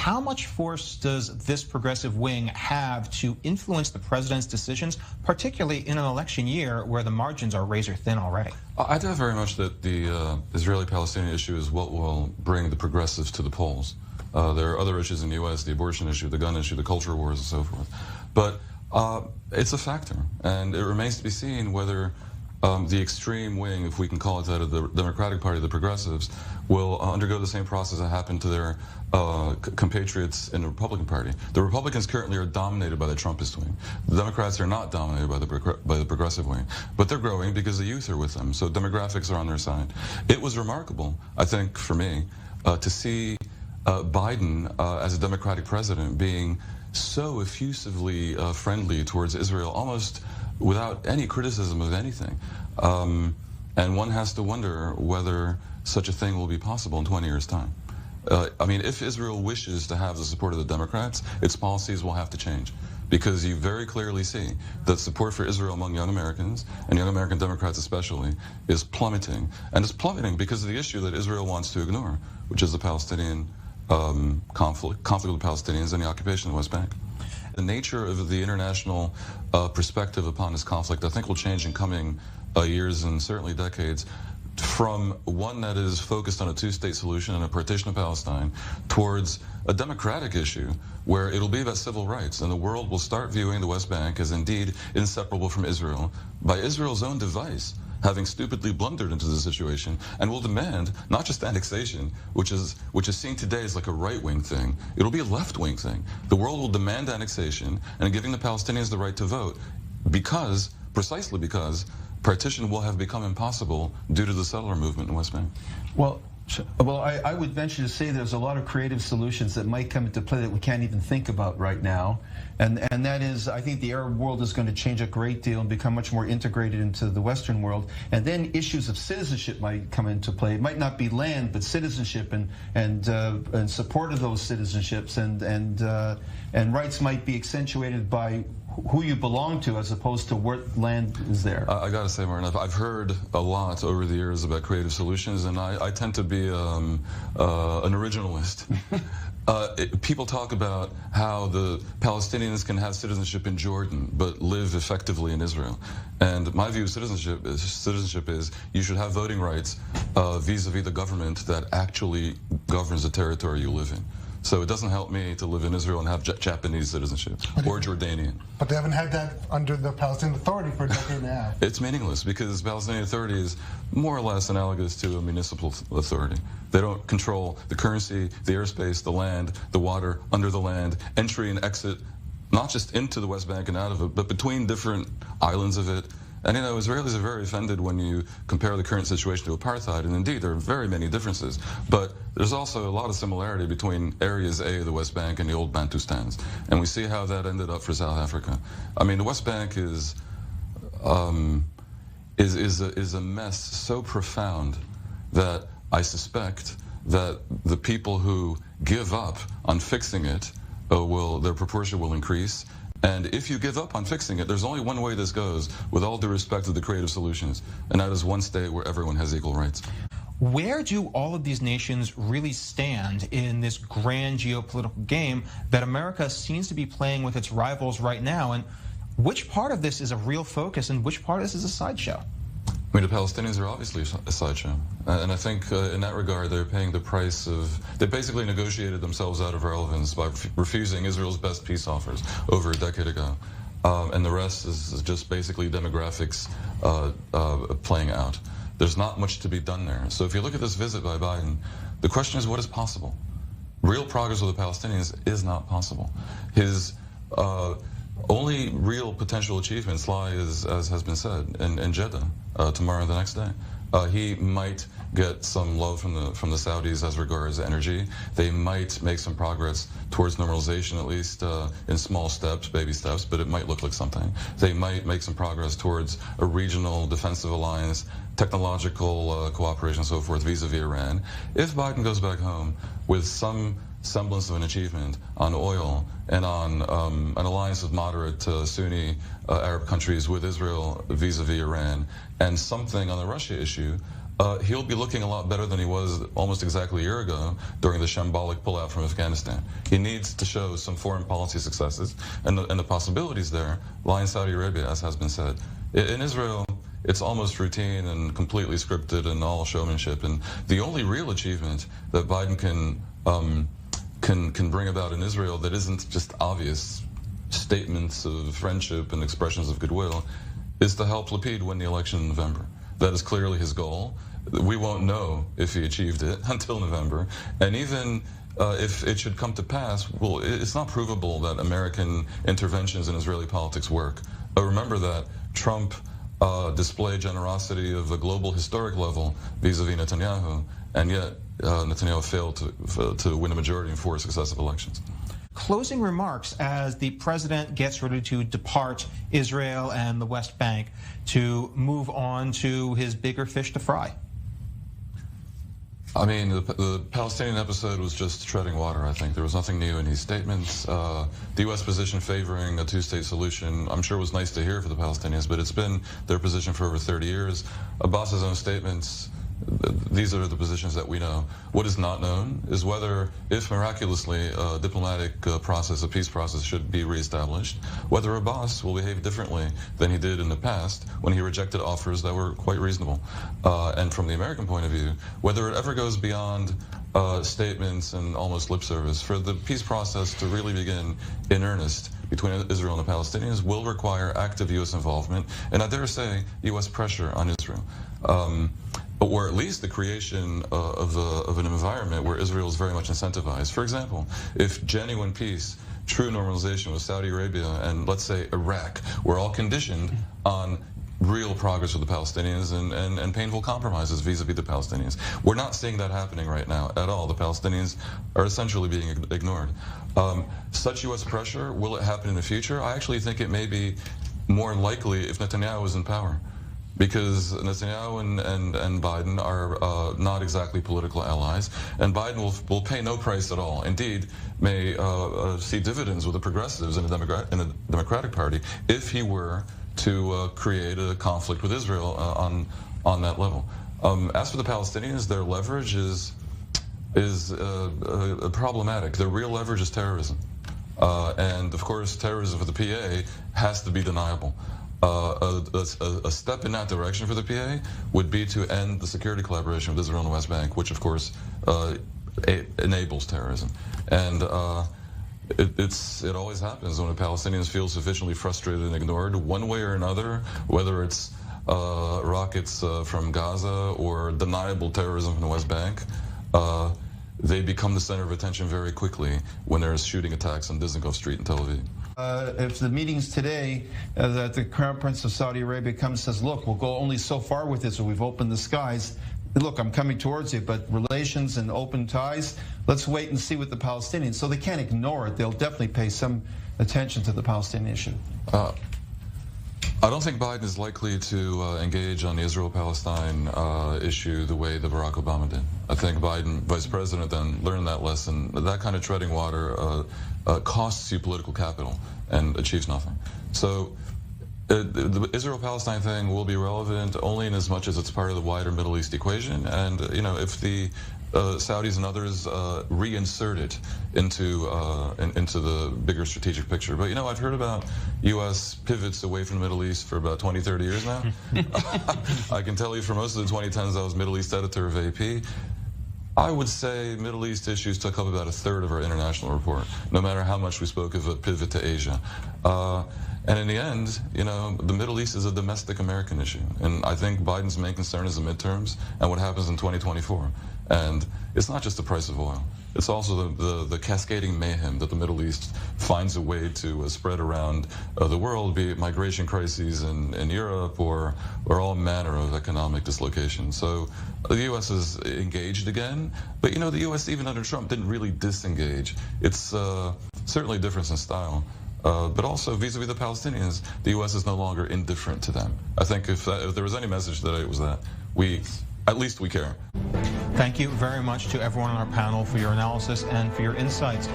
how much force does this progressive wing have to influence the president's decisions, particularly in an election year where the margins are razor thin already? I doubt very much that the Israeli-Palestinian issue is what will bring the progressives to the polls. There are other issues in the U.S., the abortion issue, the gun issue, the culture wars, and so forth. But it's a factor, and it remains to be seen whether the extreme wing, if we can call it that, of the Democratic Party, the progressives, will undergo the same process that happened to their compatriots in the Republican Party. The Republicans currently are dominated by the Trumpist wing. The Democrats are not dominated by the progressive wing, but they're growing because the youth are with them, so demographics are on their side. It was remarkable, I think, for me, to see Biden as a Democratic president being so effusively friendly towards Israel, almost without any criticism of anything. And one has to wonder whether such a thing will be possible in 20 years' time. I mean, if Israel wishes to have the support of the Democrats, its policies will have to change. Because you very clearly see that support for Israel among young Americans, and young American Democrats especially, is plummeting. And it's plummeting because of the issue that Israel wants to ignore, which is the Palestinian conflict with the Palestinians and the occupation of the West Bank. The nature of the international perspective upon this conflict, I think, will change in coming years and certainly decades, from one that is focused on a two-state solution and a partition of Palestine towards a democratic issue where it'll be about civil rights, and the world will start viewing the West Bank as indeed inseparable from Israel by Israel's own device, having stupidly blundered into the situation, and will demand not just annexation, which is seen today as like a right-wing thing. It'll be a left-wing thing. The world will demand annexation and giving the Palestinians the right to vote precisely because partition will have become impossible due to the settler movement in the West Bank. Well, I would venture to say there's a lot of creative solutions that might come into play that we can't even think about right now. And that is, I think the Arab world is going to change a great deal and become much more integrated into the Western world. And then issues of citizenship might come into play. It might not be land, but citizenship and support of those citizenships and rights might be accentuated by who you belong to as opposed to what land is there. I got to say, Martin, I've heard a lot over the years about creative solutions, and I tend to be an originalist. People talk about how the Palestinians can have citizenship in Jordan but live effectively in Israel. And my view of citizenship is you should have voting rights vis-a-vis the government that actually governs the territory you live in. So it doesn't help me to live in Israel and have Japanese citizenship or Jordanian. But they haven't had that under the Palestinian Authority for a decade and a half. It's meaningless because the Palestinian Authority is more or less analogous to a municipal authority. They don't control the currency, the airspace, the land, the water, under the land, entry and exit, not just into the West Bank and out of it, but between different islands of it. And you know, Israelis are very offended when you compare the current situation to apartheid, and indeed there are very many differences. But there's also a lot of similarity between areas A of the West Bank and the old Bantustans. And we see how that ended up for South Africa. I mean, the West Bank is a mess so profound that I suspect that the people who give up on fixing it, their proportion will increase. And if you give up on fixing it, there's only one way this goes, with all due respect to the creative solutions, and that is one state where everyone has equal rights. Where do all of these nations really stand in this grand geopolitical game that America seems to be playing with its rivals right now? And which part of this is a real focus and which part of this is a sideshow? I mean, the Palestinians are obviously a sideshow. And I think in that regard, they're paying the price of, they basically negotiated themselves out of relevance by refusing Israel's best peace offers over a decade ago. And the rest is just basically demographics playing out. There's not much to be done there. So if you look at this visit by Biden, the question is, what is possible? Real progress with the Palestinians is not possible. His only real potential achievements lie, as has been said, in Jeddah tomorrow and the next day. He might get some love from the Saudis as regards energy. They might make some progress towards normalization, at least in small steps, baby steps, but it might look like something. They might make some progress towards a regional defensive alliance, technological cooperation and so forth vis-a-vis Iran. If Biden goes back home with some semblance of an achievement on oil and on an alliance of moderate Sunni Arab countries with Israel vis-a-vis Iran, and something on the Russia issue, he'll be looking a lot better than he was almost exactly a year ago during the shambolic pullout from Afghanistan. He needs to show some foreign policy successes, and the possibilities there lie in Saudi Arabia, as has been said. In Israel, it's almost routine and completely scripted and all showmanship. And the only real achievement that Biden can bring about in Israel that isn't just obvious statements of friendship and expressions of goodwill is to help Lapid win the election in November. That is clearly his goal. We won't know if he achieved it until November. And even if it should come to pass, well, it's not provable that American interventions in Israeli politics work. But remember that Trump displayed generosity of a global historic level vis-a-vis Netanyahu, and yet Netanyahu failed to win a majority in 4 successive elections. Closing remarks as the president gets ready to depart Israel and the West Bank to move on to his bigger fish to fry. I mean, the Palestinian episode was just treading water, I think. There was nothing new in his statements. The U.S. position favoring a 2-state solution, I'm sure was nice to hear for the Palestinians, but it's been their position for over 30 years. Abbas's own statements, these are the positions that we know. What is not known is whether, if miraculously a diplomatic process, a peace process should be reestablished, whether Abbas will behave differently than he did in the past when he rejected offers that were quite reasonable. And from the American point of view, whether it ever goes beyond statements and almost lip service. For the peace process to really begin in earnest between Israel and the Palestinians will require active U.S. involvement, and I dare say U.S. pressure on Israel. Or at least the creation of an environment where Israel is very much incentivized. For example, if genuine peace, true normalization with Saudi Arabia and, let's say, Iraq were all conditioned on real progress with the Palestinians and painful compromises vis-a-vis the Palestinians. We're not seeing that happening right now at all. The Palestinians are essentially being ignored. Such U.S. pressure, will it happen in the future? I actually think it may be more likely if Netanyahu is in power, because Netanyahu and Biden are not exactly political allies, and Biden will pay no price at all. Indeed, may see dividends with the progressives in the Democratic Party if he were to create a conflict with Israel on that level. As for the Palestinians, their leverage is problematic. Their real leverage is terrorism, and of course, terrorism for the PA has to be deniable. A step in that direction for the PA would be to end the security collaboration with Israel and the West Bank, which of course enables terrorism. And it always happens when the Palestinians feel sufficiently frustrated and ignored, one way or another, whether it's rockets from Gaza or deniable terrorism from the West Bank. They become the center of attention very quickly when there's shooting attacks on Dizengoff Street in Tel Aviv. If the meetings today that the Crown Prince of Saudi Arabia comes and says, look, we'll go only so far with this, so we've opened the skies. Look, I'm coming towards you, but relations and open ties, let's wait and see with the Palestinians. So they can't ignore it. They'll definitely pay some attention to the Palestinian issue. I don't think Biden is likely to engage on the Israel-Palestine issue the way that Barack Obama did. I think Biden, vice president, then learned that lesson. That kind of treading water costs you political capital and achieves nothing. So the Israel-Palestine thing will be relevant only in as much as it's part of the wider Middle East equation. And, you know, if the Saudis and others reinsert it into the bigger strategic picture. But, you know, I've heard about U.S. pivots away from the Middle East for about 20, 30 years now. I can tell you for most of the 2010s, I was Middle East editor of AP. I would say Middle East issues took up about 1/3 of our international report, no matter how much we spoke of a pivot to Asia. And in the end, you know, the Middle East is a domestic American issue. And I think Biden's main concern is the midterms and what happens in 2024. And it's not just the price of oil. It's also the cascading mayhem that the Middle East finds a way to spread around the world, be it migration crises in Europe or all manner of economic dislocation. So the U.S. is engaged again. But, you know, the U.S., even under Trump, didn't really disengage. It's certainly a difference in style. But also, vis-a-vis the Palestinians, the U.S. is no longer indifferent to them. I think if there was any message today, it was that at least we care. Thank you very much to everyone on our panel for your analysis and for your insights.